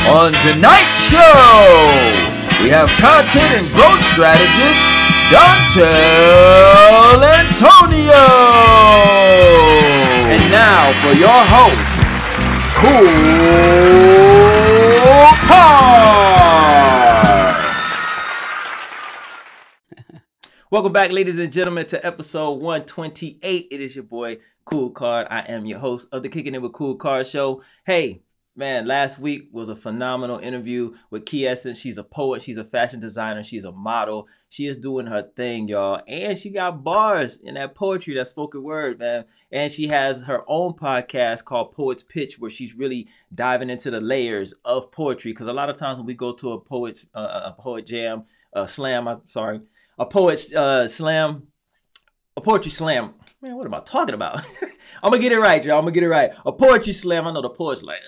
On tonight's show, we have content and growth strategist Dontell Antonio. And now for your host, KoolKard. Welcome back, ladies and gentlemen, to episode 128. It is your boy KoolKard. I am your host of the Kickin with KoolKard show. Hey, man, last week was a phenomenal interview with Kickin. She's a poet, she's a fashion designer, she's a model. She is doing her thing, y'all. And she got bars in that poetry, that spoken word, man. And she has her own podcast called Poet's Pitch, where she's really diving into the layers of poetry. Because a lot of times when we go to a poet jam, a poetry slam. Man, what am I talking about? I'm going to get it right, y'all. I'm going to get it right. A poetry slam. I know the poets like,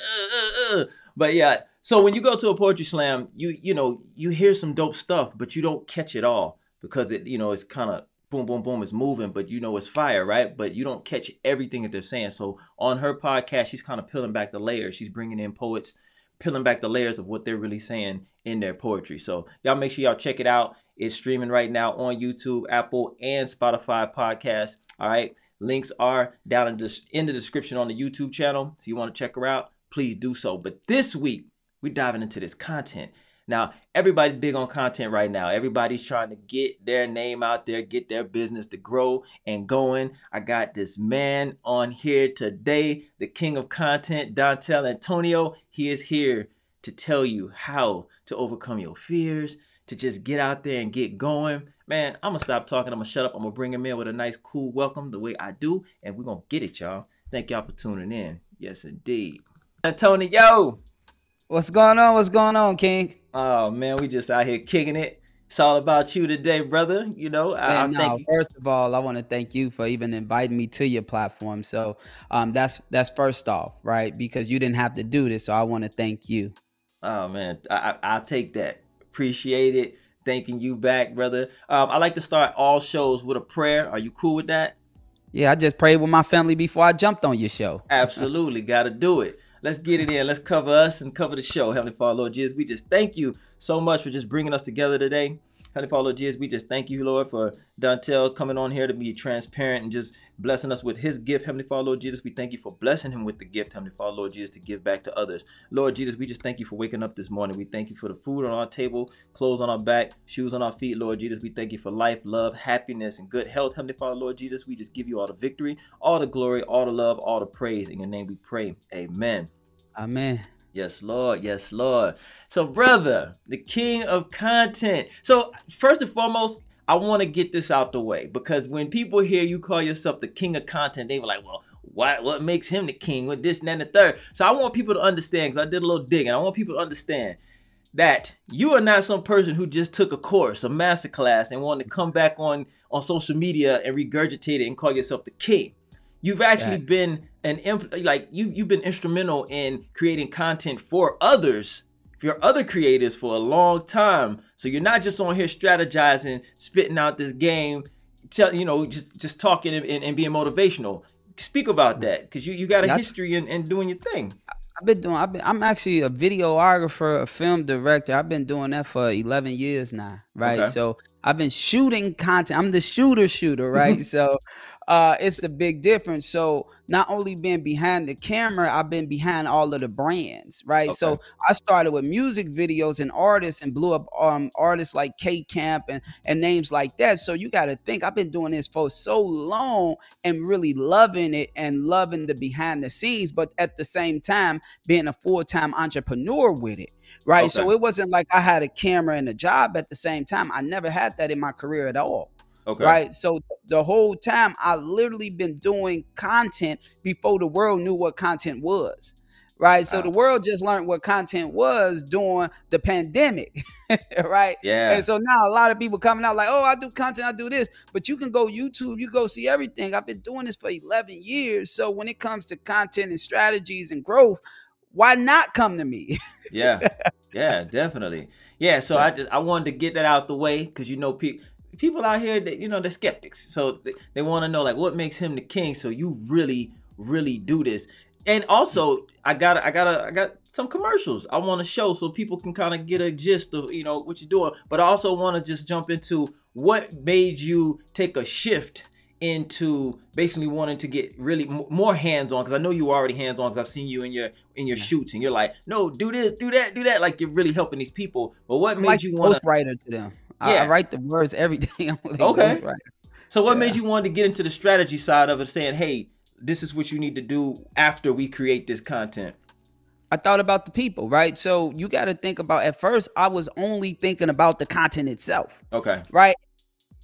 But yeah, so when you go to a poetry slam, you hear some dope stuff, but you don't catch it all because it's kind of boom, boom, boom, it's moving, but it's fire, right? But you don't catch everything that they're saying. So on her podcast, she's kind of peeling back the layers. She's bringing in poets, peeling back the layers of what they're really saying in their poetry. So y'all make sure y'all check it out. It's streaming right now on YouTube, Apple, and Spotify podcasts. All right. Links are down in the description on the YouTube channel. So you want to check her out, please do so. But this week, we're diving into this content. Now, everybody's big on content right now. Everybody's trying to get their name out there, get their business to grow and going. I got this man on here today, the king of content, Dontell Antonio. He is here to tell you how to overcome your fears, to just get out there and get going. Man, I'm going to stop talking. I'm going to shut up. I'm going to bring him in with a nice, cool welcome the way I do. And we're going to get it, y'all. Thank y'all for tuning in. Yes, indeed. Antonio. What's going on? What's going on, King? Oh, man, we just out here kicking it. It's all about you today, brother. Thank you. First of all, I want to thank you for even inviting me to your platform. So that's first off, right? Because you didn't have to do this. So I want to thank you. Oh, man, I'll take that. Appreciate it. Thanking you back, brother. I like to start all shows with a prayer. Are you cool with that? Yeah, I just prayed with my family before I jumped on your show. Absolutely. Got to do it. Let's get it in. Let's cover us and cover the show. Heavenly Father, Lord Jesus, we just thank you so much for just bringing us together today. Heavenly Father, Lord Jesus, we just thank you, Lord, for Dontell coming on here to be transparent and just blessing us with his gift. Heavenly Father, Lord Jesus, we thank you for blessing him with the gift, Heavenly Father, Lord Jesus, to give back to others. Lord Jesus, we just thank you for waking up this morning. We thank you for the food on our table, clothes on our back, shoes on our feet, Lord Jesus. We thank you for life, love, happiness, and good health. Heavenly Father, Lord Jesus, we just give you all the victory, all the glory, all the love, all the praise. In your name we pray. Amen. Amen. Yes, Lord. Yes, Lord. So, brother, the king of content. So, first and foremost, I want to get this out the way because when people hear you call yourself the king of content, they were like, well, what makes him the king with this and that and the third? So, I want people to understand, because I did a little digging. I want people to understand that you are not some person who just took a course, a master class, and wanted to come back on social media and regurgitate it and call yourself the king. You've actually been you've been instrumental in creating content for others, for other creators for a long time. So you're not just on here strategizing, spitting out this game, just talking and being motivational. Speak about that, because you got a history in doing your thing. I'm actually a videographer, a film director. I've been doing that for 11 years now, right? Okay. So I've been shooting content. I'm the shooter, right? So it's the big difference. So not only being behind the camera, I've been behind all of the brands, right? Okay. So I started with music videos and artists and blew up artists like Kickin and names like that. So you got to think, I've been doing this for so long and really loving it and loving the behind the scenes, but at the same time being a full-time entrepreneur with it. Right. Okay. So it wasn't like I had a camera and a job at the same time. I never had that in my career at all. Okay. Right. So the whole time I literally been doing content before the world knew what content was. Right. So the world just learned what content was during the pandemic. Right. Yeah. And so now a lot of people coming out like, oh, I do content, I do this. But you can go YouTube, you go see everything. I've been doing this for 11 years. So when it comes to content and strategies and growth, why not come to me? Yeah, definitely. Yeah, so I wanted to get that out the way because people out here that they're skeptics, so they want to know like what makes him the king. So you really do this, and also I got some commercials I want to show so people can kind of get a gist of, you know, what you're doing. But I also want to just jump into what made you take a shift into basically wanting to get really more hands-on, because I know you were already hands-on, because I've seen you in your shoots, and you're like, no, do this, do that, do that, like you're really helping these people. But what made you want to ghostwriter to them? Yeah. I write the words every day. I'm like okay. ghostwriter. So what made you want to get into the strategy side of it, saying, hey, this is what you need to do after we create this content? I thought about the people, right? So you got to think about, at first, I was only thinking about the content itself. Okay. Right?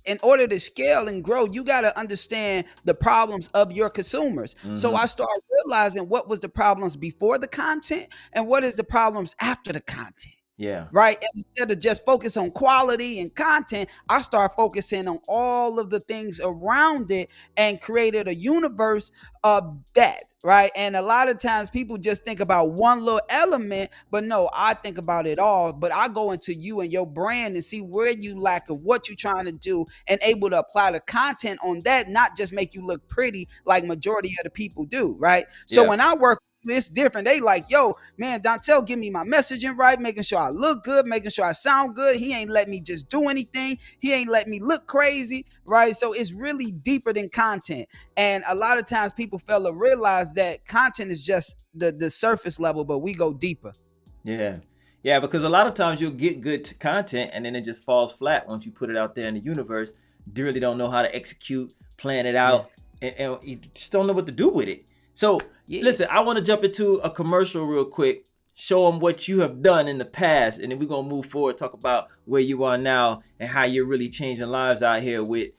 In order to scale and grow, you got to understand the problems of your consumers. So I started realizing what was the problems before the content and what is the problems after the content. Yeah. Right. And instead of just focus on quality and content, I start focusing on all of the things around it and created a universe of that. Right. And a lot of times people just think about one little element, but no, I think about it all. But I go into you and your brand and see where you lack and what you're trying to do, and able to apply the content on that, not just make you look pretty like majority of the people do. Right. So when I work, it's different. They like, yo, man, Dontell, give me my messaging right, making sure I look good, making sure I sound good. He ain't let me just do anything. He ain't let me look crazy, right? So it's really deeper than content. And a lot of times people fail to realize that content is just the surface level, but we go deeper. Yeah. Yeah, because a lot of times you'll get good content and then it just falls flat once you put it out there in the universe. You really don't know how to execute, plan it out, and you just don't know what to do with it. So listen, I want to jump into a commercial real quick, show them what you have done in the past, and then we're going to move forward, talk about where you are now and how you're really changing lives out here with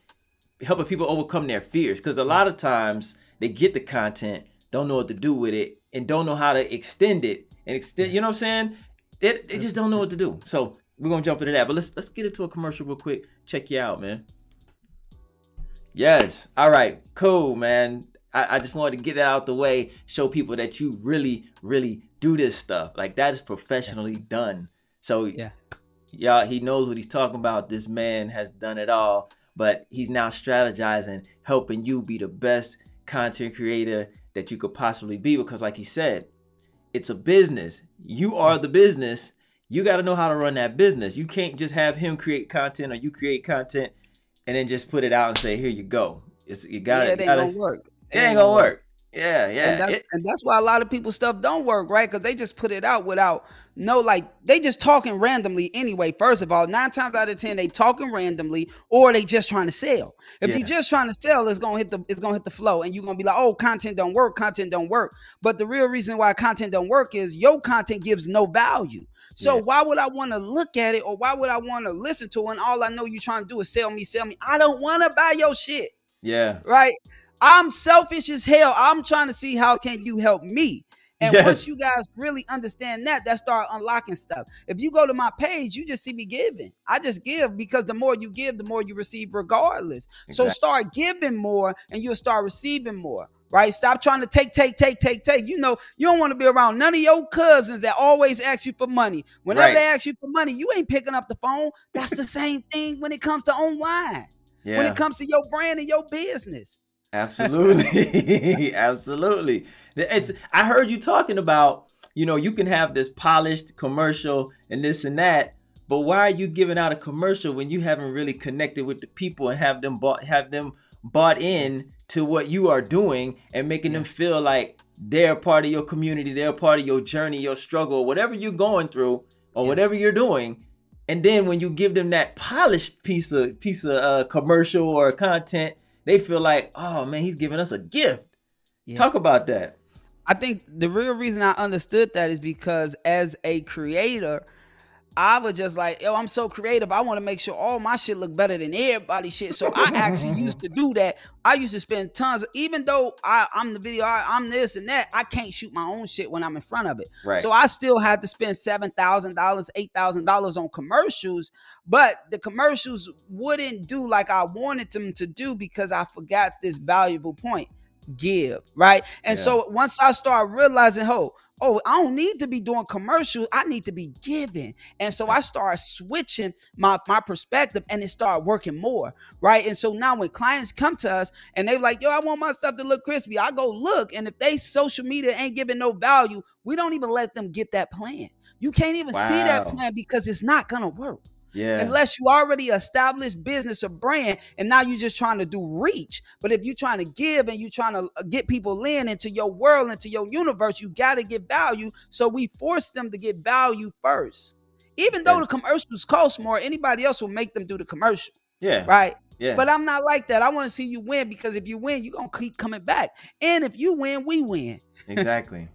helping people overcome their fears. Because a lot of times they get the content, don't know what to do with it, and don't know how to extend it. And extend, you know what I'm saying? They just don't know what to do. So we're going to jump into that. But let's get into a commercial real quick. Check you out, man. Yes. All right. Cool, man. I just wanted to get it out the way, show people that you really, really do this stuff. Like, that is professionally done. So, y'all, he knows what he's talking about. This man has done it all, but he's now strategizing, helping you be the best content creator that you could possibly be. Because like he said, it's a business. You are the business. You got to know how to run that business. You can't just have him create content or you create content and then just put it out and say, here you go. It ain't gonna work. It ain't gonna work. Yeah. And that's why a lot of people's stuff don't work, right? Because they just put it out without they just talking randomly anyway. First of all, 9 times out of 10, they talking randomly, or they just trying to sell. If you're just trying to sell, it's gonna hit the flow, and you're gonna be like, oh, content don't work. But the real reason why content don't work is your content gives no value. So why would I want to look at it, or why would I want to listen to it? And all I know you're trying to do is sell me. I don't want to buy your shit. Yeah. Right. I'm selfish as hell. I'm trying to see how can you help me. And once you guys really understand that start unlocking stuff. If you go to my page, you just see me giving. I just give, because the more you give, the more you receive regardless. Exactly. So start giving more and you'll start receiving more. Right? Stop trying to take. You know, you don't want to be around none of your cousins that always ask you for money. Whenever they ask you for money, you ain't picking up the phone. That's the same thing when it comes to online. Yeah. When it comes to your brand and your business. Absolutely. Absolutely. I heard you talking about, you know, you can have this polished commercial and this and that, but why are you giving out a commercial when you haven't really connected with the people and have them bought in to what you are doing and making them feel like they're part of your community, they're part of your journey, your struggle, whatever you're going through or whatever you're doing. And then when you give them that polished piece of commercial or content, they feel like, oh man, he's giving us a gift. Talk about that. I think the real reason I understood that is because as a creator, I was just like, yo, I'm so creative. I want to make sure all my shit look better than everybody's shit. So I actually used to do that. I used to spend tons even though I'm the video, I'm this and that, I can't shoot my own shit when I'm in front of it. Right. So I still had to spend $7,000, $8,000 on commercials, but the commercials wouldn't do like I wanted them to do because I forgot this valuable point. give, right? And so once I start realizing, oh, I don't need to be doing commercials. I need to be giving. And so I start switching my perspective, and it started working more, right? And so now when clients come to us and they're like, yo, I want my stuff to look crispy, I go look. And if they social media ain't giving no value, we don't even let them get that plan. You can't even see that plan because it's not going to work. Yeah. Unless you already established business or brand, and now you're just trying to do reach. But if you're trying to give and you're trying to get people into your world, into your universe, you got to get value. So we force them to get value first. Even though the commercials cost more, anybody else will make them do the commercial. Yeah. Right? Yeah. But I'm not like that. I want to see you win, because if you win, you're going to keep coming back. And if you win, we win. Exactly.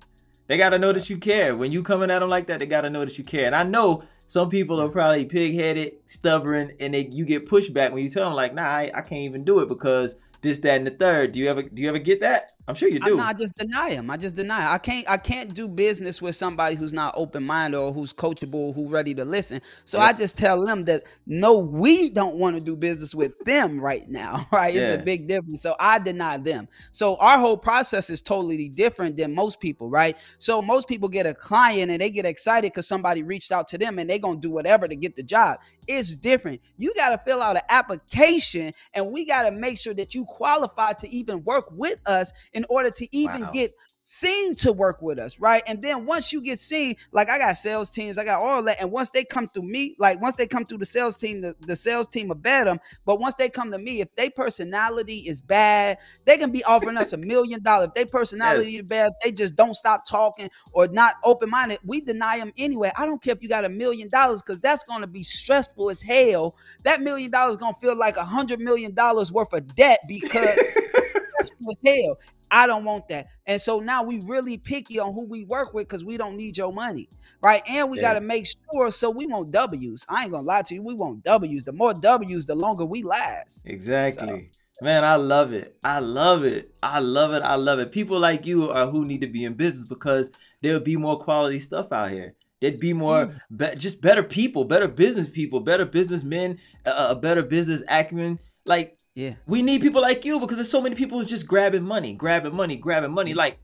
They got to know that you care. When you coming at them like that, they got to know that you care. And I know some people are probably pig-headed, stubborn, and you get pushback when you tell them like, nah, I can't even do it because this, that, and the third. Do you ever get that? I'm sure you do. I just deny them. I can't do business with somebody who's not open-minded or who's coachable, who's ready to listen. So I just tell them that, no, we don't want to do business with them right now, right? It's a big difference. So I deny them. So our whole process is totally different than most people, right? So most people get a client and they get excited because somebody reached out to them and they're going to do whatever to get the job. It's different. You got to fill out an application, and we got to make sure that you qualify to even work with us in order to even get seen to work with us, right? And then once you get seen, like I got sales teams, I got all that, and once they come through me, like once they come through the sales team, the sales team will vet them. But once they come to me, if their personality is bad, they can be offering us $1 million. If their personality is bad, they just don't stop talking or not open-minded, we deny them anyway. I don't care if you got $1 million, because that's going to be stressful as hell. That $1 million is going to feel like $100 million worth of debt, because that's stressful as hell. I don't want that. And so now we really picky on who we work with, because we don't need your money, right? And we got to make sure, so we want W's. I ain't going to lie to you. We want W's. The more W's, the longer we last. Exactly. So, man, I love it. I love it. I love it. I love it. People like you are who need to be in business, because there'll be more quality stuff out here. There'd be more, just better people, better business people, better businessmen, a better business acumen. Like, we need people like you, because there's so many people who's just grabbing money. Like,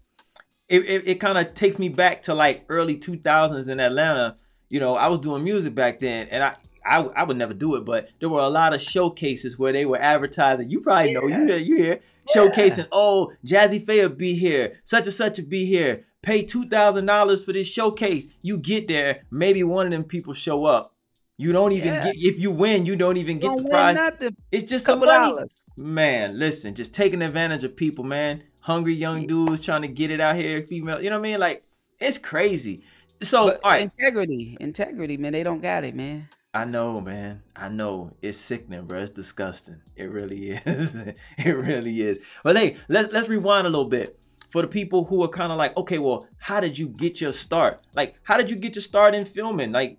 it kind of takes me back to like early 2000s in Atlanta. You know, I was doing music back then, and I would never do it, but there were a lot of showcases where they were advertising. You probably know, you hear showcasing. Oh, Jazzy Faye will be here, such and such will be here. Pay $2,000 for this showcase. You get there, maybe one of them people show up. You don't even get, if you win, you don't even get the prize. Nothing. It's just some money. Man, listen, just taking advantage of people, man. Hungry young dudes trying to get it out here, female. You know what I mean? Like, it's crazy. So, all right. Integrity, man. They don't got it, man. I know, man. I know. It's sickening, bro. It's disgusting. It really is. It really is. But hey, let's rewind a little bit. For the people who are kind of like, okay, well, how did you get your start? Like, how did you get your start in filming? Like,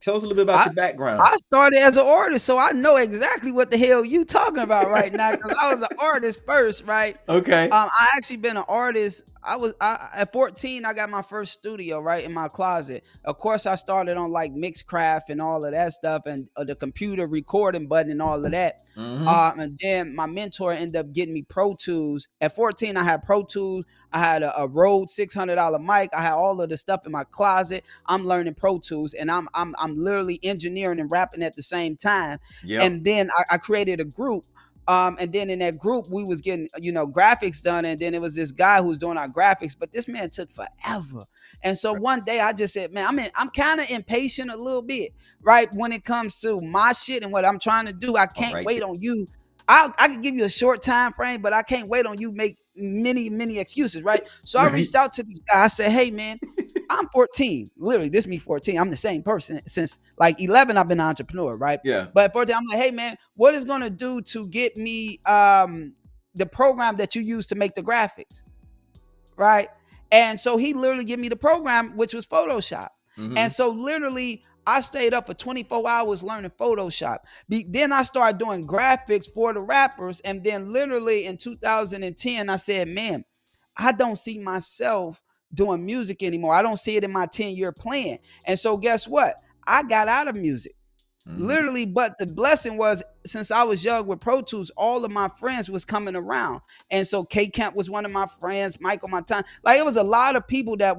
tell us a little bit about your background. I started as an artist, so I know exactly what the hell you talking about right now, because I was an artist first, right? Okay. I actually been an artist. At 14, I got my first studio right in my closet. Of course, I started on like Mixcraft and all of that stuff, and the computer recording button and all of that. And then my mentor ended up getting me Pro Tools. At 14, I had Pro Tools. I had a Rode $600 mic. I had all of the stuff in my closet. I'm learning Pro Tools, and I'm literally engineering and rapping at the same time. And then I created a group. And then in that group, we was getting, graphics done. And then it was this guy who was doing our graphics, but this man took forever. And so one day I just said, man, I'm kind of impatient a little bit, right? When it comes to my shit and what I'm trying to do, I can't wait on you. I can give you a short time frame, but I can't wait on you make many excuses, right? So I reached out to this guy. I said, hey, man, I'm 14. Literally, this me 14. I'm the same person since like 11. I've been an entrepreneur, right? Yeah. But at 14, I'm like, hey, man, what is going to do to get me the program that you use to make the graphics, right? And so he literally gave me the program, which was Photoshop. And so literally, I stayed up for 24 hours learning Photoshop. Then I started doing graphics for the rappers. And then literally in 2010, I said, man, I don't see myself doing music anymore. I don't see it in my 10-year plan. And so guess what? I got out of music. Literally, but the blessing was, since I was young with Pro Tools, all of my friends was coming around. And so K Camp was one of my friends, Michael Montana. Like, it was a lot of people that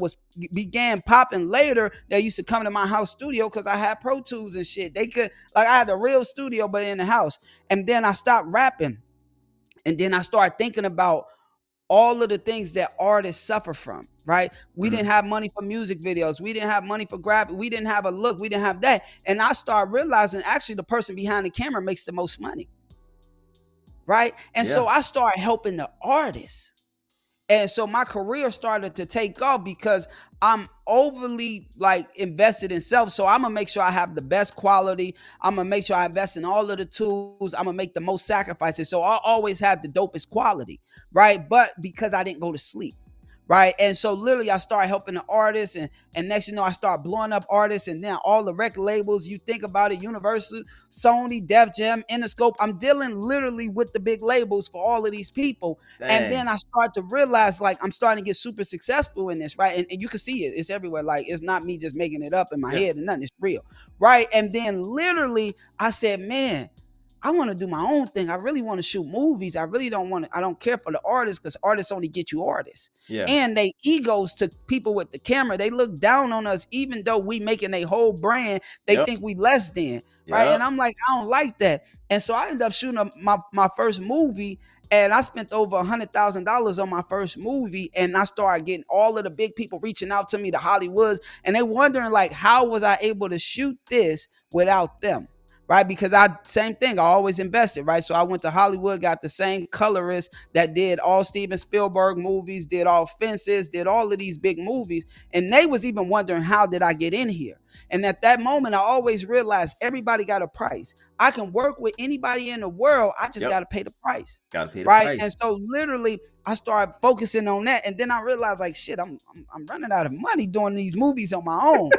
began popping later that used to come to my house studio because I had Pro Tools and shit. They could, like, I had a real studio, but in the house. And then I stopped rapping. And then I started thinking about all of the things that artists suffer from, right? We didn't have money for music videos. We didn't have money for graphic. We didn't have a look. We didn't have that. And I started realizing actually the person behind the camera makes the most money, right? And so I started helping the artists. And so my career started to take off because I'm overly like invested in self. So I'm gonna make sure I have the best quality. I'm gonna make sure I invest in all of the tools. I'm gonna make the most sacrifices. So I always had the dopest quality, right? But because I didn't go to sleep, right? And so literally I started helping the artists, and next you know, I started blowing up artists, and then all the record labels, you think about it, Universal, Sony, Def Jam, Interscope, I'm dealing literally with the big labels for all of these people. Dang. And then I started to realize, like, I'm starting to get super successful in this, right? And you can see it, it's everywhere. Like, it's not me just making it up in my head and nothing, it's real, right? And then literally I said, man, I want to do my own thing. I really want to shoot movies. I really don't want to, I don't care for the artists, because artists only get you artists. Yeah. And they egos to people with the camera. They look down on us, even though we making a whole brand. They think we less than, right? And I'm like, I don't like that. And so I ended up shooting my first movie, and I spent over $100,000 on my first movie. And I started getting all of the big people reaching out to me, the Hollywoods, and they wondering like, how was I able to shoot this without them? Right? Because same thing, I always invested, right? So I went to Hollywood, got the same colorist that did all Steven Spielberg movies, did all Fences, did all of these big movies. And they was even wondering, how did I get in here? And at that moment, I always realized everybody got a price. I can work with anybody in the world. I just got to pay the price. Got to pay the price. And so literally I started focusing on that. And then I realized, like, shit, I'm running out of money doing these movies on my own.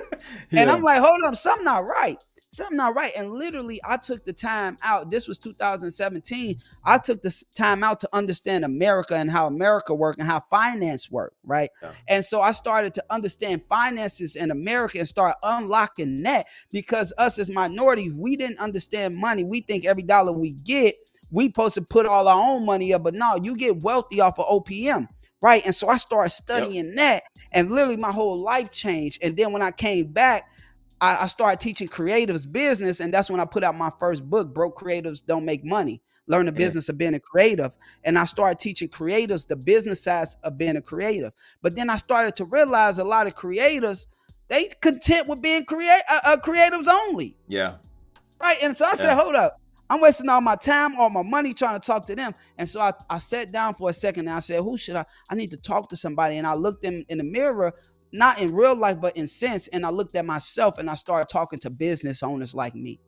And I'm like, hold up, something not right. Something not right. And literally I took the time out. This was 2017. I took the time out to understand America and how America works and how finance works, right? Yeah. And so I started to understand finances in America and start unlocking that, because us as minorities, we didn't understand money. We think every dollar we get, we supposed to put all our own money up. But no, you get wealthy off of OPM, right? And so I started studying that, and literally my whole life changed. And then when I came back, I started teaching creatives business, and that's when I put out my first book, Broke Creatives Don't Make Money, Learn the Business of Being a Creative. And I started teaching creatives the business side of being a creative. But then I started to realize a lot of creatives, they content with being creatives only. Yeah. Right. And so I said, hold up, I'm wasting all my time, all my money trying to talk to them. And so I sat down for a second and I said, who should I need to talk to somebody. And I looked in the mirror, not in real life, but in sense. And I looked at myself and I started talking to business owners like me.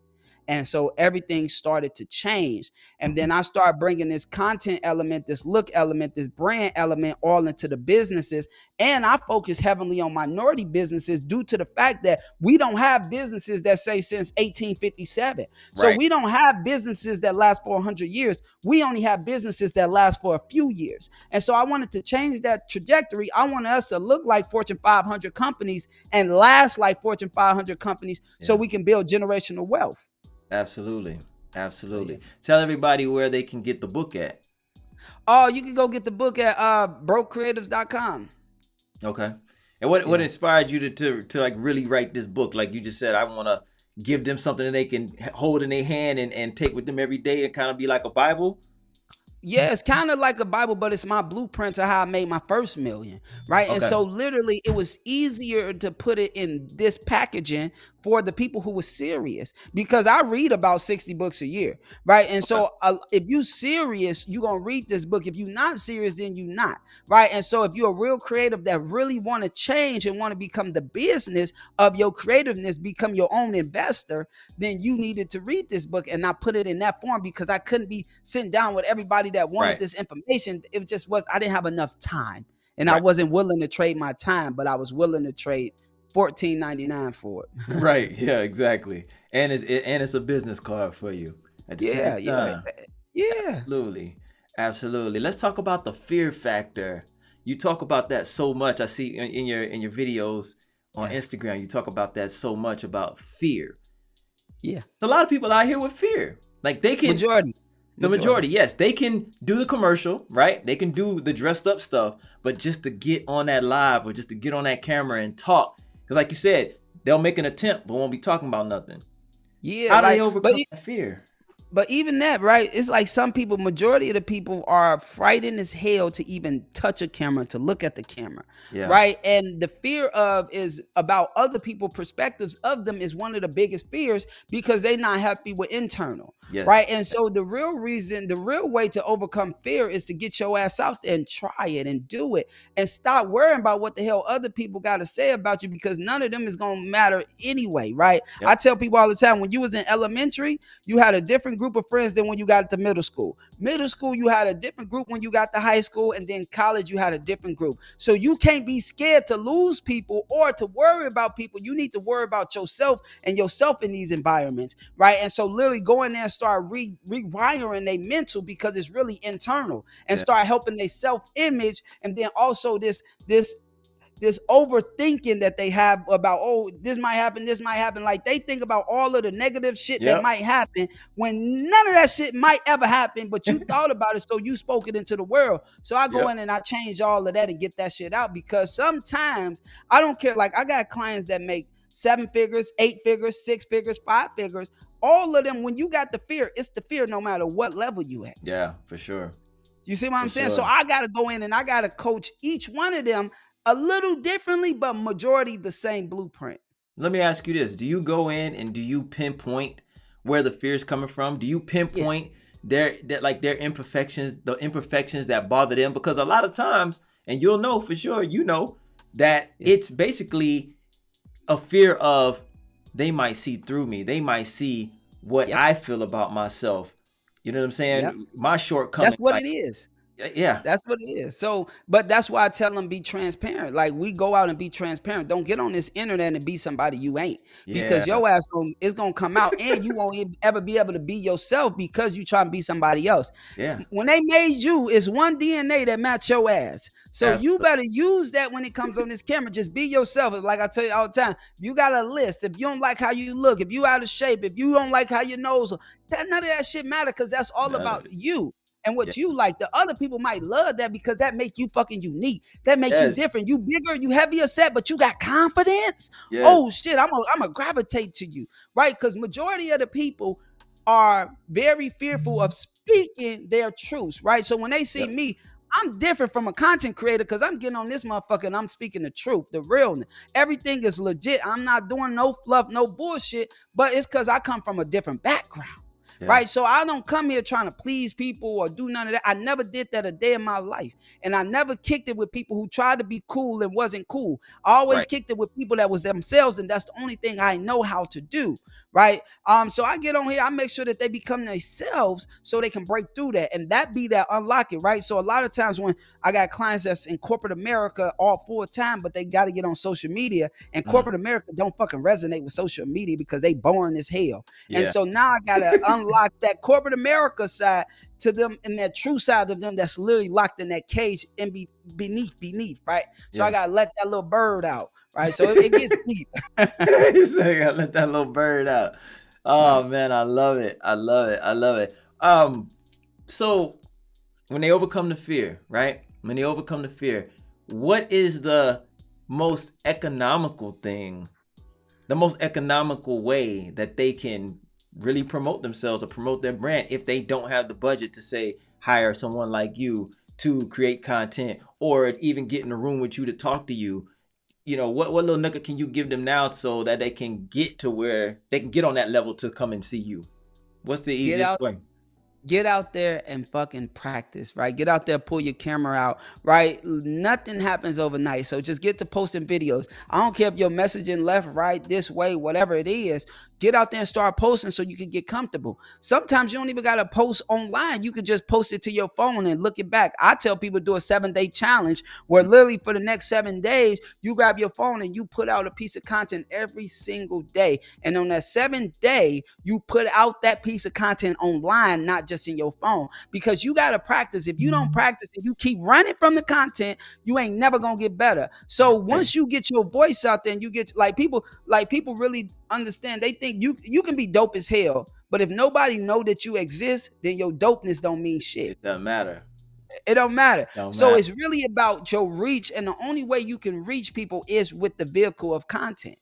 And so everything started to change. And then I started bringing this content element, this look element, this brand element all into the businesses. And I focus heavily on minority businesses due to the fact that we don't have businesses that say since 1857. So we don't have businesses that last for 100 years. We only have businesses that last for a few years. And so I wanted to change that trajectory. I wanted us to look like Fortune 500 companies and last like Fortune 500 companies so we can build generational wealth. Absolutely. Absolutely. Tell everybody where they can get the book at. Oh, you can go get the book at brokecreatives.com. Okay. And what inspired you to like really write this book? Like you just said, I want to give them something that they can hold in their hand and take with them every day and kind of be like a Bible. Yeah, it's kind of like a Bible, but it's my blueprint to how I made my first million, right? Okay. And so literally it was easier to put it in this packaging for the people who were serious, because I read about 60 books a year, right? And so if you serious, you're going to read this book. If you're not serious, then you're not, right? And so if you're a real creative that really want to change and want to become the business of your creativeness, become your own investor, then you needed to read this book. And I put it in that form because I couldn't be sitting down with everybody that wanted this information. It just was, I didn't have enough time, and I wasn't willing to trade my time, but I was willing to trade $14.99 for it. Right. Yeah, exactly. And it's a business card for you at the same time. Yeah. Absolutely. Let's talk about the fear factor. You talk about that so much. I see in your videos on Instagram, you talk about that so much, about fear. Yeah. There's a lot of people out here with fear. Like they can the majority, yes, they can do the commercial, right? They can do the dressed up stuff, but just to get on that live or just to get on that camera and talk, because like you said, they'll make an attempt but won't be talking about nothing. Yeah. How do they overcome that fear? But even that, right? It's like some people, majority of the people are frightened as hell to even touch a camera, to look at the camera, right? And the fear of is about other people's perspectives of them is one of the biggest fears because they're not happy with internal, right? And so the real reason, the real way to overcome fear is to get your ass out there and try it and do it and stop worrying about what the hell other people got to say about you because none of them is going to matter anyway, right? I tell people all the time, when you was in elementary, you had a different group of friends than when you got to middle school. Middle school, you had a different group when you got to high school, and then college, you had a different group. So you can't be scared to lose people or to worry about people. You need to worry about yourself and yourself in these environments, right? And so literally go in there and start rewiring their mental because it's really internal and start helping their self-image, and then also this overthinking that they have about, oh, this might happen. Like they think about all of the negative shit that might happen when none of that shit might ever happen, but you thought about it, so you spoke it into the world. So I go in and I change all of that and get that shit out, because sometimes I don't care. Like I got clients that make 7 figures, 8 figures, 6 figures, 5 figures. All of them, when you got the fear, it's the fear no matter what level you at. Yeah, for sure. You see what I'm saying? So I got to go in and I got to coach each one of them a little differently, but majority the same blueprint. Let me ask you this. Do you go in and do you pinpoint where the fear is coming from? Do you pinpoint their imperfections, the imperfections that bother them? Because a lot of times, and you'll know for sure, you know, that it's basically a fear of they might see through me. They might see what I feel about myself. You know what I'm saying? My shortcomings. That's what it is. Yeah, that's what it is. So, but that's why I tell them be transparent. Like we go out and be transparent. Don't get on this internet and be somebody you ain't, because your ass is gonna come out and you won't ever be able to be yourself because you trying to be somebody else. Yeah. When they made you, it's one DNA that match your ass. So you better use that when it comes on this camera. Just be yourself. Like I tell you all the time, you got a list. If you don't like how you look, if you out of shape, if you don't like how your nose, none of that shit matter, because that's all about you. And what you like. The other people might love that because that make you fucking unique. That make you different. You bigger, you heavier set, but you got confidence. Oh shit, I'm a gravitate to you, right? Because majority of the people are very fearful of speaking their truths, right? So when they see me, I'm different from a content creator because I'm getting on this motherfucker and I'm speaking the truth, the realness. Everything is legit. I'm not doing no fluff, no bullshit, but it's because I come from a different background. Right. So I don't come here trying to please people or do none of that. I never did that a day in my life. And I never kicked it with people who tried to be cool and wasn't cool. I always kicked it with people that was themselves. And that's the only thing I know how to do. Right. So I get on here. I make sure that they become themselves so they can break through that. And that be that unlock it. Right. So a lot of times when I got clients that's in corporate America all full time, but they got to get on social media, and corporate America don't fucking resonate with social media because they boring as hell. And so now I got to unlock that corporate America side to them, and that true side of them that's literally locked in that cage and be beneath, right? So I gotta let that little bird out, right? So it gets deep. So I gotta let that little bird out. Oh man, I love it. I love it. So when they overcome the fear, right? When they overcome the fear, what is the most economical thing, the most economical way that they can really promote themselves or promote their brand if they don't have the budget to, say, hire someone like you to create content or even get in a room with you to talk to you? You know, what little nugget can you give them now so that they can get to where they can get on that level to come and see you? What's the easiest way? Get out there and fucking practice, right? Get out there, pull your camera out, right? Nothing happens overnight. So just get to posting videos. I don't care if you're messaging left, right, this way, whatever it is. Get out there and start posting so you can get comfortable. Sometimes you don't even got to post online. You can just post it to your phone and look it back. I tell people do a 7-day challenge where literally for the next 7 days, you grab your phone and you put out a piece of content every single day. And on that 7th day, you put out that piece of content online, not just just in your phone, because you got to practice. If you don't practice and you keep running from the content, you ain't never going to get better. So once you get your voice out there and you get people really understand, they think you can be dope as hell, but if nobody know that you exist, then your dopeness don't mean shit. It doesn't matter. It don't matter. So it's really about your reach, and the only way you can reach people is with the vehicle of content.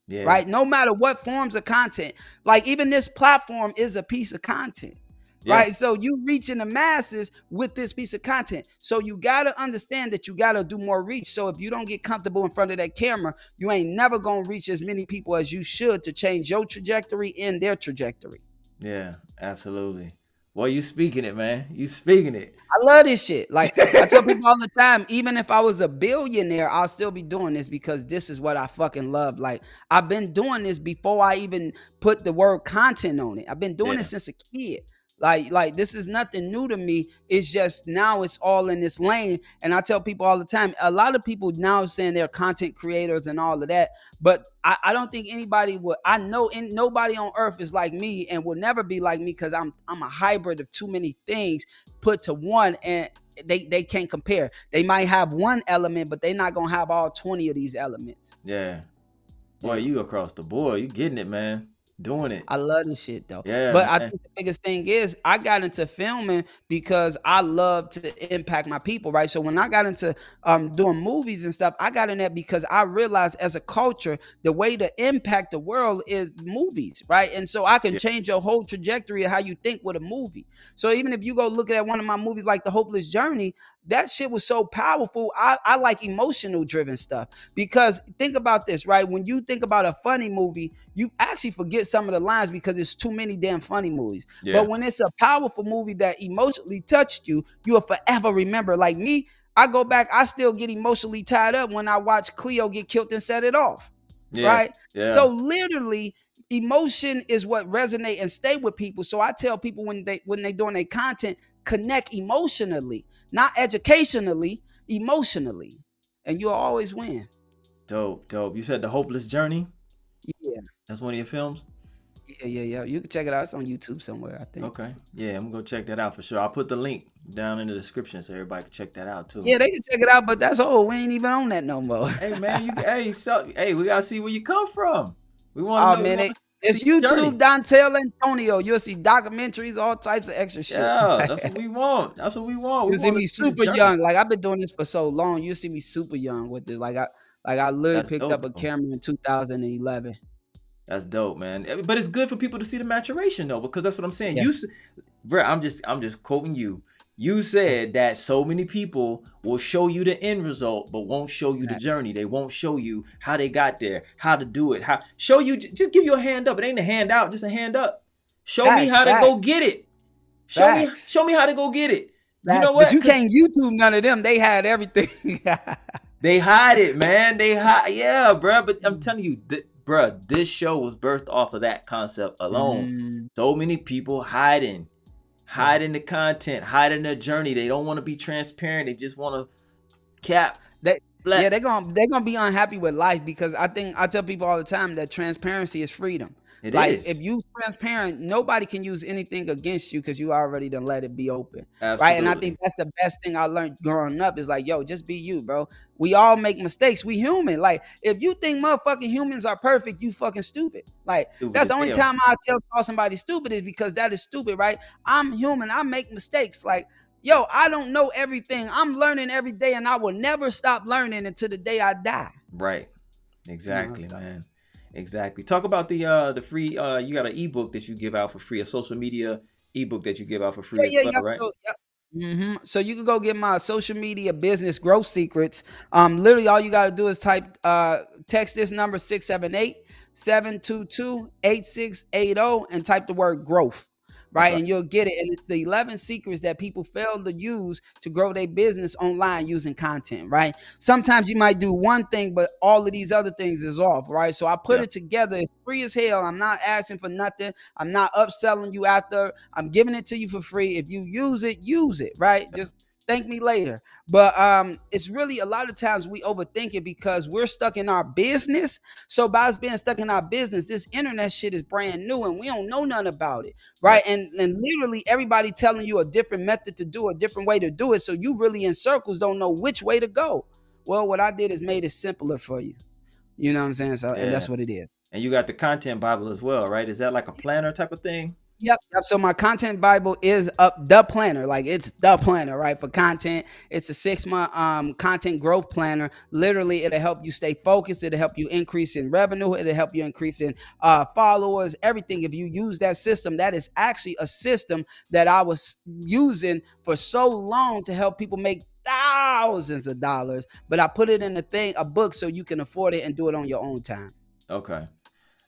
Yeah. Right? No matter what forms of content. Like even this platform is a piece of content. Yeah. Right? So you reaching the masses with this piece of content. So you got to understand that you got to do more reach. So if you don't get comfortable in front of that camera, you ain't never going to reach as many people as you should to change your trajectory and their trajectory. Yeah, absolutely. Well, you speaking it, man. You speaking it. I love this shit. Like I tell people all the time, even if I was a billionaire, I'll still be doing this because this is what I fucking love. Like I've been doing this before I even put the word content on it. I've been doing this since a kid. Like this is nothing new to me. It's just now it's all in this lane. And I tell people all the time, a lot of people now saying they're content creators and all of that, but I don't think anybody would. I know nobody on earth is like me and will never be like me, because I'm a hybrid of too many things put to one, and they can't compare. They might have one element, but they're not gonna have all 20 of these elements. Yeah. Boy, you across the board. You getting it, man. Doing it. I love this shit though. Yeah, but man. I think the biggest thing is I got into filming because I love to impact my people, right? So when I got into doing movies and stuff, I got in that because I realized as a culture, the way to impact the world is movies, right? And so I can change your whole trajectory of how you think with a movie. So even if you go look at one of my movies like The Hopeless Journey, that shit was so powerful. I like emotional driven stuff, because think about this, right? When you think about a funny movie, you actually forget some of the lines because there's too many damn funny movies. Yeah. But when it's a powerful movie that emotionally touched you, you will forever remember. Like me, I go back, I still get emotionally tied up when I watch Cleo get killed and set it off. Yeah. Right? Yeah. So literally, emotion is what resonate and stay with people. So I tell people when they doing their content, connect emotionally, not educationally, emotionally, and you'll always win. Dope. You said The Hopeless Journey? Yeah. That's one of your films? Yeah. You can check it out. It's on YouTube somewhere, I think. Okay. Yeah, I'm gonna go check that out for sure. I'll put the link down in the description so everybody can check that out too. Yeah, they can check it out, but that's all. We ain't even on that no more. Hey man, we gotta see where you come from. We want to know. It's YouTube Dontell Antonio. You'll see documentaries, all types of extra shit. Yeah, that's what we want. You see me super young. Like I've been doing this for so long. You see me super young with this. Like I literally picked up a camera in 2011. That's dope, man. But it's good for people to see the maturation though, because that's what I'm saying. Yeah. Bro, I'm just quoting you. You said that so many people will show you the end result, but won't show you the journey. They won't show you how they got there, how to do it, just give you a hand up. It ain't a hand out, just a hand up. Show me how to go get it. Show me how to go get it. You know what? But you can't YouTube none of them. They had everything. They hide it, man. Yeah, bro. But I'm telling you, bro, this show was birthed off of that concept alone. So many people hiding the content, hiding their journey. They don't want to be transparent. They just want to cap. They're gonna be unhappy with life, because I tell people all the time that transparency is freedom. It is. If you transparent, nobody can use anything against you because you already done let it be open. Absolutely. Right? And I think that's the best thing I learned growing up is like, yo, just be you, bro. We all make mistakes. We human. Like, if you think motherfucking humans are perfect, you fucking stupid. Like, that's the only time I call somebody stupid is because that is stupid, right? I'm human. I make mistakes. Like, yo, I don't know everything. I'm learning every day, and I will never stop learning until the day I die. Right. Exactly, man. Exactly. Talk about the free. You got an ebook that you give out for free, a social media ebook that you give out for free, right? So you can go get my social media business growth secrets. Literally, all you got to do is text this number 678-722-8680 and type the word growth. Right. Okay. And you'll get it. And it's the 11 secrets that people fail to use to grow their business online using content. Right. Sometimes you might do one thing, but all of these other things is off. Right. So I put it together. It's free as hell. I'm not asking for nothing. I'm not upselling you after. I'm giving it to you for free. If you use it, use it. Right. Just thank me later. But it's really a lot of times we overthink it because we're stuck in our business. So by us being stuck in our business, this internet shit is brand new and we don't know nothing about it, right? And literally everybody telling you a different method to do, a different way to do it. So you really in circles don't know which way to go. Well, what I did is made it simpler for you. You know what I'm saying? So and that's what it is. And you got the content Bible as well, right? Is that like a planner type of thing? Yep. So my content Bible is up the planner, like it's the planner, right? For content, it's a 6-month content growth planner. Literally, it'll help you stay focused. It'll help you increase in revenue. It'll help you increase in followers, everything. If you use that system, that is actually a system that I was using for so long to help people make thousands of dollars. But I put it in a book, so you can afford it and do it on your own time. Okay.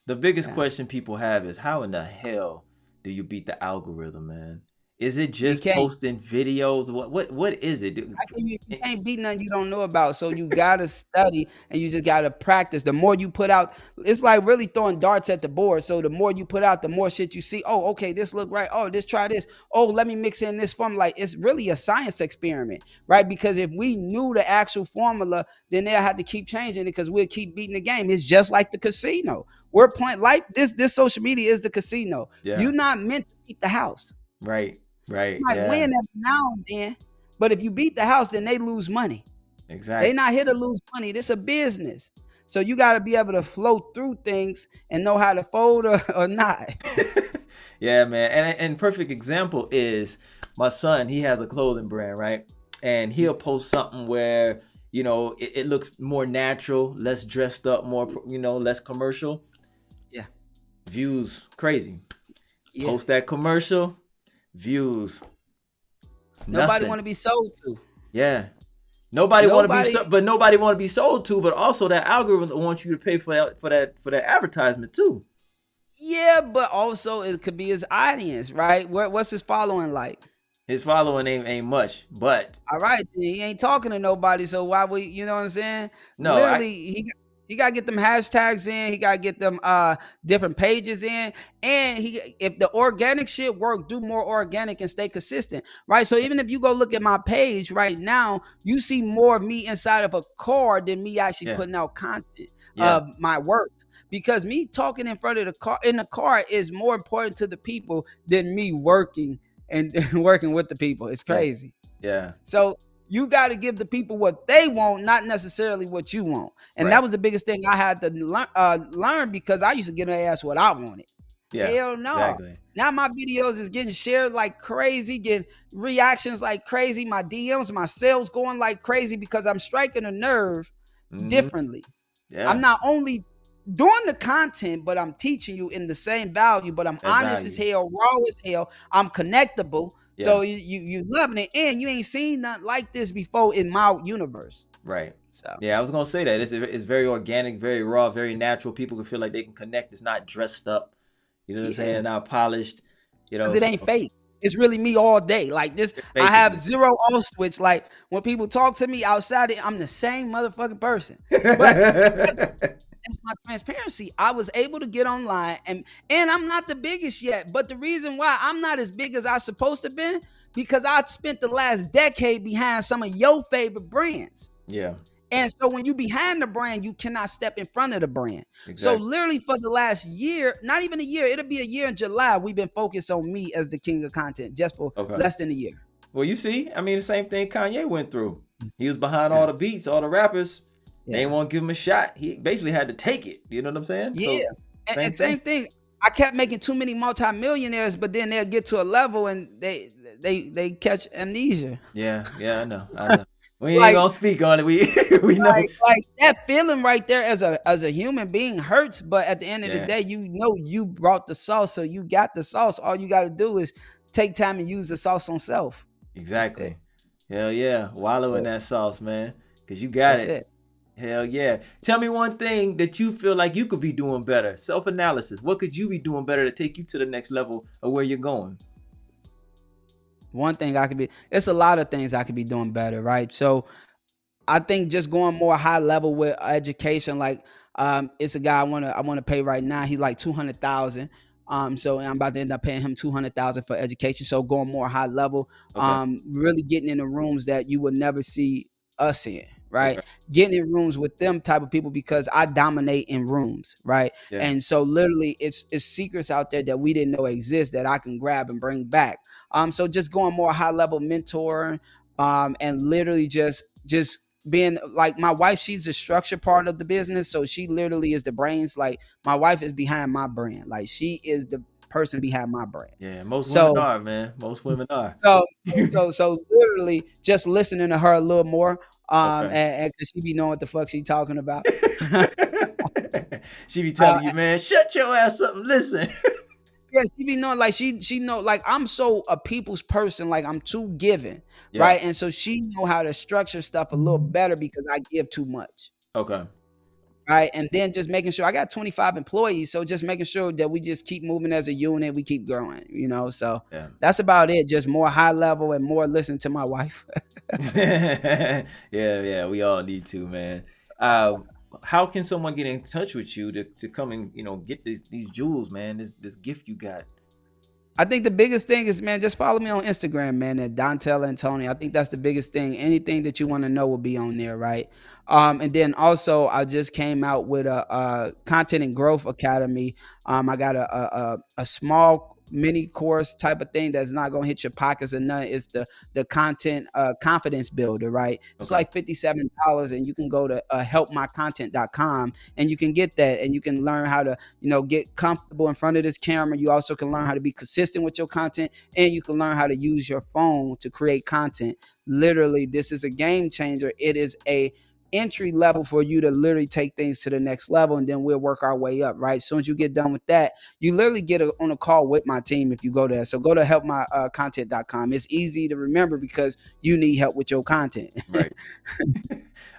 The biggest question people have is, how in the hell do you beat the algorithm, man? Is it just posting videos? What is it? You can't beat nothing you don't know about. So you gotta study and you just gotta practice. The more you put out, it's like really throwing darts at the board. So the more you put out, the more shit you see. Oh, okay, this look right. Oh, try this. Oh, let me mix in this formula. Like, it's really a science experiment, right? Because if we knew the actual formula, then they'll have to keep changing it because we'll keep beating the game. It's just like the casino. We're playing like this social media is the casino. Yeah. You're not meant to beat the house. Right. You might win every now and then, but if you beat the house, then they lose money. Exactly. They're not here to lose money. This is a business. So you got to be able to flow through things and know how to fold or not. Yeah, man. And perfect example is my son. He has a clothing brand, right? And he'll post something where, it looks more natural, less dressed up, more, less commercial. Yeah. Views crazy. Yeah. Post that commercial. Views. Nobody want to be sold to. Yeah. Nobody want to be sold to, but also that algorithm wants you to pay for that advertisement too. Yeah, but also it could be his audience, right? What's his following like? His following ain't much, but all right, he ain't talking to nobody, so why would you know what I'm saying? No, literally he got to get them hashtags in. He got to get them different pages in. And if the organic shit work, do more organic and stay consistent, right? So even if you go look at my page right now, you see more of me inside of a car than me actually putting out content of my work. Because me talking in front of the car is more important to the people than me working and working with the people. It's crazy. Yeah. So you got to give the people what they want, not necessarily what you want. And that was the biggest thing I had to learn because I used to get their ass what I wanted. Yeah, hell no. Exactly. Now my videos is getting shared like crazy, getting reactions like crazy. My DMs, my sales going like crazy because I'm striking a nerve differently. Yeah. I'm not only doing the content, but I'm teaching you in the same value, but I'm honest as hell, raw as hell. I'm connectable. Yeah. So you loving it, and you ain't seen nothing like this before in my universe. Right. So yeah, I was gonna say that it's very organic, very raw, very natural. People can feel like they can connect. It's not dressed up. You know what I'm saying? Not polished. It ain't fake. It's really me all day. Like this, I have zero off switch. Like when people talk to me outside, I'm the same motherfucking person. But that's my transparency. I was able to get online and I'm not the biggest yet. But the reason why I'm not as big as I supposed to be, because I spent the last decade behind some of your favorite brands. Yeah. And so when you behind the brand, you cannot step in front of the brand. Exactly. So literally for the last year, not even a year, it'll be a year in July, we've been focused on me as the king of content just for less than a year. Well, you see, I mean, the same thing Kanye went through. He was behind all the beats, all the rappers. They didn't want to give him a shot. He basically had to take it. You know what I'm saying? Yeah. So, and same thing. I kept making too many multimillionaires, but then they'll get to a level and they catch amnesia. Yeah, I know. We ain't gonna speak on it. We know. Like that feeling right there as a human being hurts, but at the end of the day, you brought the sauce, so you got the sauce. All you got to do is take time and use the sauce on self. Exactly. Hell yeah, wallow in that sauce, man, because you got it. Hell yeah. Tell me one thing that you feel like you could be doing better. Self-analysis. What could you be doing better to take you to the next level of where you're going? One thing it's a lot of things I could be doing better, right? So I think just going more high level with education, like it's a guy I want to pay right now. He's like $200,000. So I'm about to end up paying him $200,000 for education. So going more high level, Okay. really getting in the rooms that you would never see us in, right? Okay. Getting in rooms with them type of people because I dominate in rooms, right? Yeah. And so literally it's secrets out there that we didn't know exist that I can grab and bring back. So just going more high level mentoring, and literally just being like my wife, she's the structure part of the business. So she literally is the brains. Like my wife is behind my brand. Like she is the person behind my brand. Yeah, most women So are, man. Most women are. so literally just listening to her a little more. Okay. And cause she be knowing what the fuck she talking about. She be telling you, man, shut your ass up and listen. Yeah, she be knowing, like she know, like I'm so a people's person, like I'm too giving, Yeah. right? And so she know how to structure stuff a little better because I give too much. Okay. Right. And then just making sure I got 25 employees. So just making sure that we just keep moving as a unit, we keep growing, you know. So Yeah. that's about it. Just more high level and more listen to my wife. Yeah, we all need to, man. How can someone get in touch with you to come and, you know, get these jewels, man, this gift you got? I think the biggest thing is, man, just follow me on Instagram, man, at Dontell Antonio. I think that's the biggest thing. Anything that you want to know will be on there, right? And then also, I just came out with a Content and Growth Academy. I got a small mini course type of thing that's not gonna hit your pockets or nothing. It's the content confidence builder, right? It's Okay. like $57, and you can go to helpmycontent.com and you can get that, and you can learn how to, you know, get comfortable in front of this camera. You also can learn how to be consistent with your content, and you can learn how to use your phone to create content. Literally, this is a game changer. It is a entry level for you to literally take things to the next level, and then we'll work our way up, right? As soon as you get done with that, you literally get on a call with my team if you go there. So go to helpmycontent.com. It's easy to remember because you need help with your content. Right.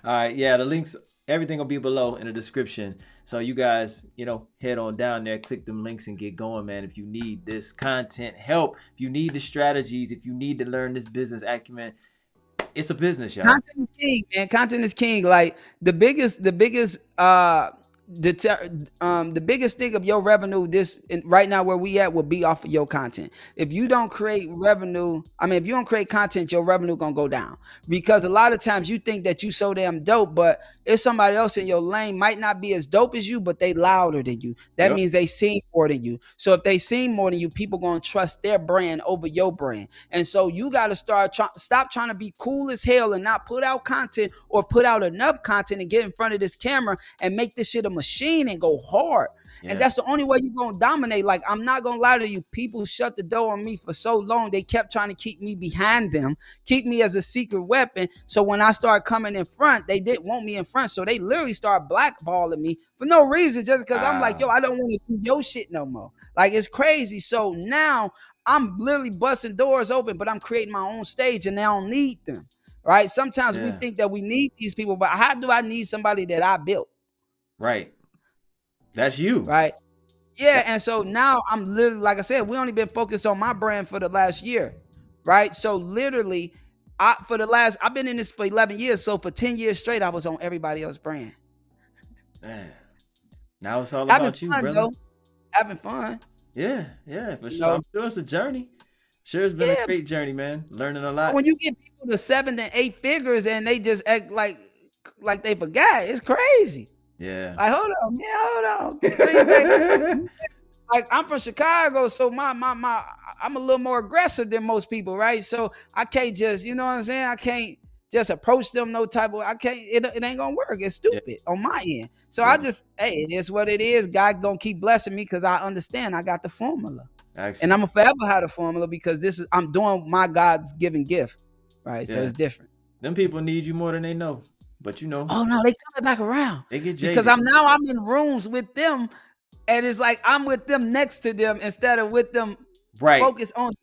All right. Yeah, the links, everything will be below in the description. So you guys, you know, head on down there, click them links and get going, man. If you need this content help, if you need the strategies, if you need to learn this business acumen, it's a business, y'all. Content is king, man. Content is king. Like the biggest the biggest thing of your revenue right now where we at will be off of your content. If you don't create revenue, if you don't create content, your revenue gonna go down, because a lot of times you think that you so damn dope, but it's somebody else in your lane might not be as dope as you, but they louder than you. That means they seen more than you. So if they seen more than you, people gonna trust their brand over your brand. And so you got to stop trying to be cool as hell and not put out content, or put out enough content and get in front of this camera and make this shit a machine and go hard. And that's the only way you're gonna dominate. Like, I'm not gonna lie to you, people shut the door on me for so long. They kept trying to keep me behind them, keep me as a secret weapon. So when I started coming in front, they didn't want me in front. So they literally started blackballing me for no reason, just because I'm like, yo, I don't want to do your shit no more. Like, it's crazy. So now I'm literally busting doors open, but I'm creating my own stage and I don't need them. Right? Sometimes we think that we need these people, but how do I need somebody that I built? Right. That's you. Right. Yeah. And so now I'm literally, like I said, we only been focused on my brand for the last year. Right. So literally, I've been in this for 11 years. So for 10 years straight, I was on everybody else's brand. Man. Now it's all about you, brother. Though. Having fun. Yeah, for sure. I'm sure it's a journey. Sure, it's been a great journey, man. Learning a lot. When you get people to 7 and 8 figures and they just act like they forgot, it's crazy. Yeah. Like, hold on, man, hold on. Like, I'm from Chicago, so I'm a little more aggressive than most people, right? So I can't just, you know what I'm saying? I can't just approach them no type of, it ain't gonna work. It's stupid on my end. So I just, hey, it is what it is. God gonna keep blessing me because I understand I got the formula. Excellent. And I'm gonna forever have the formula because I'm doing my God's given gift, right? So it's different. Them people need you more than they know. But you know, oh no, they coming back around. They get jaded. Because I'm in rooms with them, and it's like I'm with them next to them instead of with them. Right. Focus on.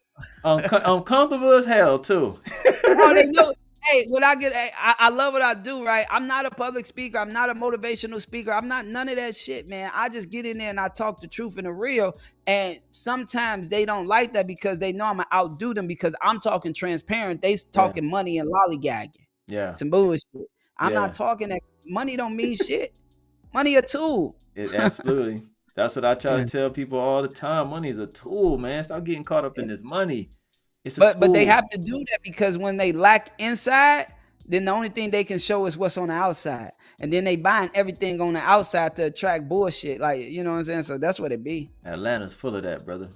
Uncomfortable as hell too. Oh, they know. Hey, I love what I do, right? I'm not a public speaker. I'm not a motivational speaker. I'm not none of that shit, man. I just get in there and I talk the truth and the real. And sometimes they don't like that because they know I'm gonna outdo them because I'm talking transparent. They talking money and lollygagging. Yeah. Some bullshit. I'm not talking that money don't mean shit. Money a tool. Absolutely. That's what I try to tell people all the time. Money is a tool, man. Stop getting caught up in this money. It's a tool. But they have to do that because when they lack inside, then the only thing they can show is what's on the outside. And then they buying everything on the outside to attract bullshit. Like, you know what I'm saying? So that's what it be. Atlanta's full of that, brother.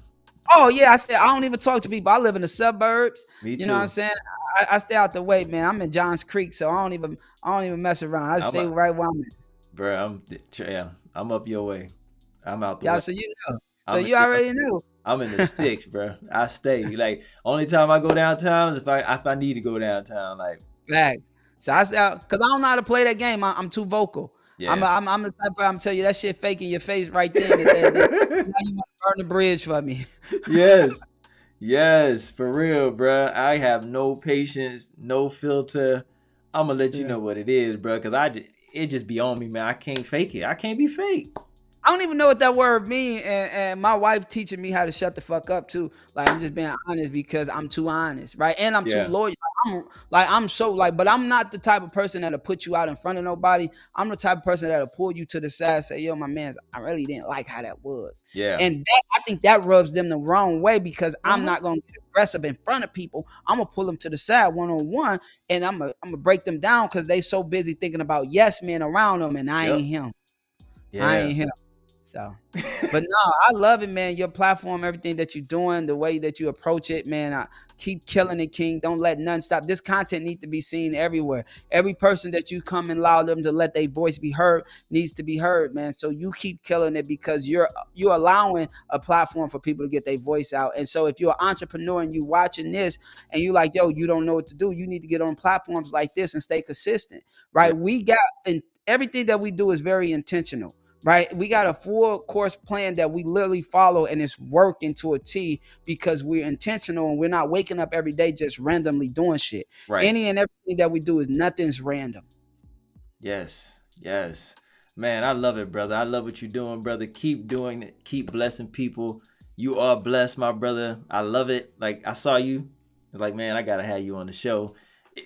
Oh yeah, I don't even talk to people. I live in the suburbs. Me too. You know what I'm saying? I stay out the way, man. I'm in Johns Creek, so I don't even mess around. I stay right where I'm at. Bro, I'm up your way. I'm out the way. Yeah, so you know. So you already know. I'm in the sticks, bro. I stay. Like, only time I go downtown is if I need to go downtown. Like, fact. So I stay out because I don't know how to play that game. I'm too vocal. Yeah. I'm the type of I'm tell you that shit fake in your face right there. Now you want to burn the bridge for me. Yes, for real, bro. I have no patience, no filter. I'm gonna let you know what it is, bro, because it just be on me, man. I can't fake it. I can't be fake. I don't even know what that word means, and my wife teaching me how to shut the fuck up too. Like, I'm just being honest because I'm too honest, right? And I'm too loyal. I'm so but I'm not the type of person that'll put you out in front of nobody. I'm the type of person that'll pull you to the side, say, yo, my man, I really didn't like how that was. Yeah. And I think that rubs them the wrong way because I'm not gonna get aggressive in front of people. I'm gonna pull them to the side one-on-one, and I'm gonna break them down because they so busy thinking about yes men around them, and I ain't him. Yeah. I ain't him. So, but no, I love it, man. Your platform, everything that you're doing, the way that you approach it, man. I keep killing it, King. Don't let none stop. This content needs to be seen everywhere. Every person that you come and allow them to let their voice be heard needs to be heard, man. So you keep killing it because you're allowing a platform for people to get their voice out. And so if you're an entrepreneur and you watching this and you like, yo, you don't know what to do, you need to get on platforms like this and stay consistent, right? Yeah. We got, and everything that we do is very intentional. Right. We got a full course plan that we literally follow, and it's working to a T because we're intentional and we're not waking up every day just randomly doing shit. Right. Any and everything that we do is nothing's random. Yes. Man, I love it, brother. I love what you're doing, brother. Keep doing it. Keep blessing people. You are blessed, my brother. I love it. Like, I saw you. I was like, man, I got to have you on the show.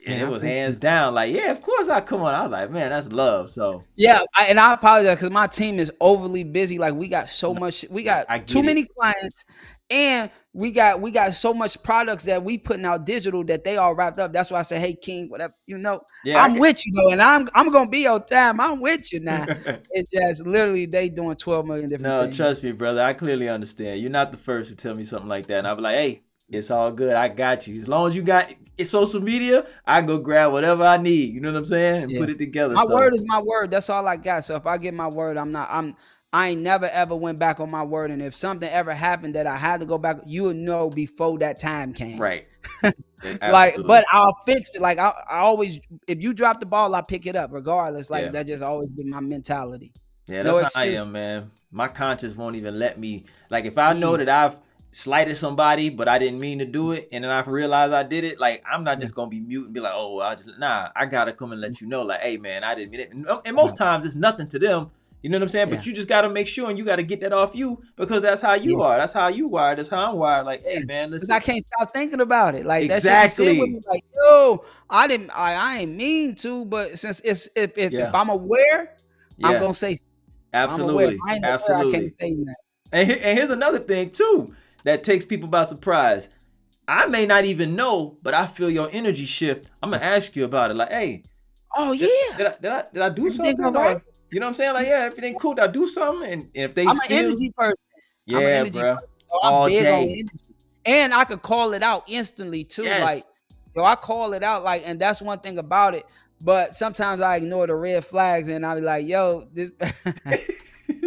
And it was hands down like, yeah, of course I come on. I was like, man, that's love. So yeah, I apologize because my team is overly busy. Like, we got so much, we got too many clients, and we got so much products that we putting out digital that they all wrapped up. That's why I say, hey, King, whatever, you know, I'm with you though, and I'm gonna be on time. I'm with you now. It's just literally they doing 12 million different things. No, trust me, brother. I clearly understand. You're not the first to tell me something like that, and I'll be like, hey, it's all good. I got you. As long as you got social media, I go grab whatever I need. You know what I'm saying? And put it together. My word is my word. That's all I got. So if I get my word, I ain't never ever went back on my word. And if something ever happened that I had to go back, you'll know before that time came. Right. But I'll fix it. Like I always, if you drop the ball, I pick it up regardless. Like that just always been my mentality. Yeah, that's how I am, man. My conscience won't even let me. Like, if I know that I've slighted somebody, but I didn't mean to do it, and then I realized I did it, like, I'm not just gonna be mute and be like, oh, I gotta come and let you know, like, hey, man, I didn't mean it. And most times it's nothing to them, you know what I'm saying? But you just gotta make sure, and you gotta get that off you, because that's how you are. That's how you wired. That's how I'm wired. Like, hey, man, listen. I can't stop thinking about it. Like, exactly. That with me, like, yo, I ain't mean to, but since if I'm aware, I'm gonna say absolutely. Absolutely. I can't say that. And here's another thing too that takes people by surprise. I may not even know, but I feel your energy shift. I'm gonna ask you about it. Like, hey, oh yeah, did I do something? Or, you know what I'm saying? Like, yeah, everything cool. Did I do something? And if they, I'm an energy person. Yeah, bro. So all day. And I could call it out instantly too. Yes. Like, yo, I call it out. Like, and that's one thing about it. But sometimes I ignore the red flags, and I be like, yo, this.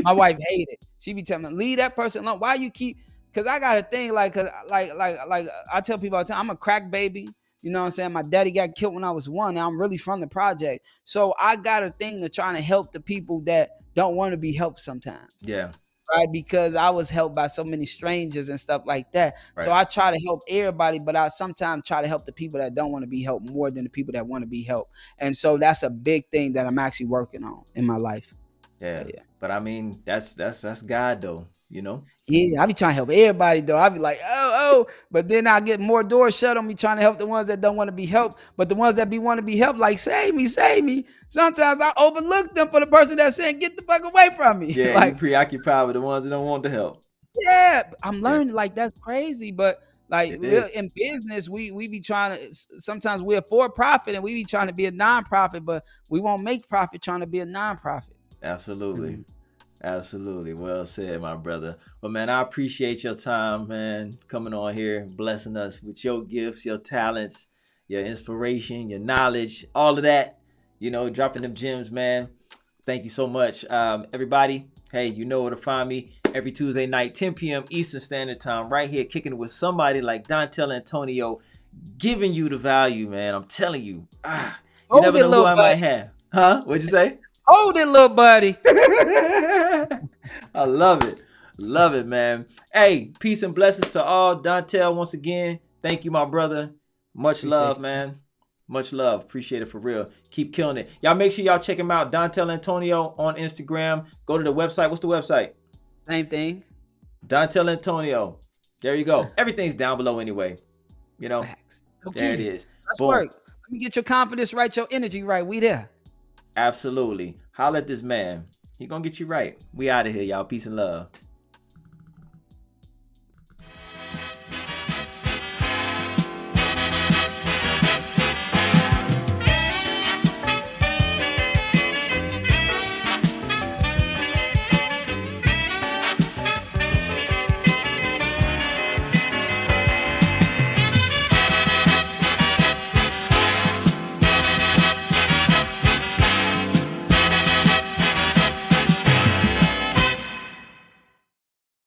My wife hate it. She be telling me, leave that person alone. Why you keep? Cause I got a thing like I tell people all the time, I'm a crack baby. You know what I'm saying? My daddy got killed when I was 1, and I'm really from the project. So I got a thing to trying to help the people that don't want to be helped sometimes. Yeah. Right. Because I was helped by so many strangers and stuff like that. Right. So I try to help everybody, but I sometimes try to help the people that don't want to be helped more than the people that want to be helped. And so that's a big thing that I'm actually working on in my life. Yeah. But I mean, that's God though, you know? Yeah, I be trying to help everybody though. I be like, but then I get more doors shut on me trying to help the ones that don't want to be helped. But the ones that want to be helped, like, save me, save me. Sometimes I overlook them for the person that's saying, get the fuck away from me. Yeah, like, you preoccupied with the ones that don't want the help. Yeah, I'm learning, like, that's crazy. But like in business, we be trying to, sometimes we're for profit and we be trying to be a nonprofit, but we won't make profit trying to be a nonprofit. Absolutely. Absolutely. Well said, my brother. Well, man, I appreciate your time, man, coming on here, blessing us with your gifts, your talents, your inspiration, your knowledge, all of that, you know, dropping them gems, man. Thank you so much. Everybody, hey, you know where to find me every Tuesday night, 10 p.m. Eastern Standard Time, right here, kicking it with somebody like Dontell Antonio, giving you the value, man. I'm telling you. You never know who I might have. Huh? What'd you say? Hold it, little buddy. I love it. Love it, man. Hey, peace and blessings to all. Dontell, once again, thank you, my brother. Much love, man. Much love. Appreciate it for real. Keep killing it. Y'all make sure y'all check him out. Dontell Antonio on Instagram. Go to the website. What's the website? Same thing. Dontell Antonio. There you go. Everything's down below anyway. You know, there it is. Let's work. Let me get your confidence right, your energy right. We there. Absolutely. Holla at this man. He gonna get you right. We out of here, y'all. Peace and love.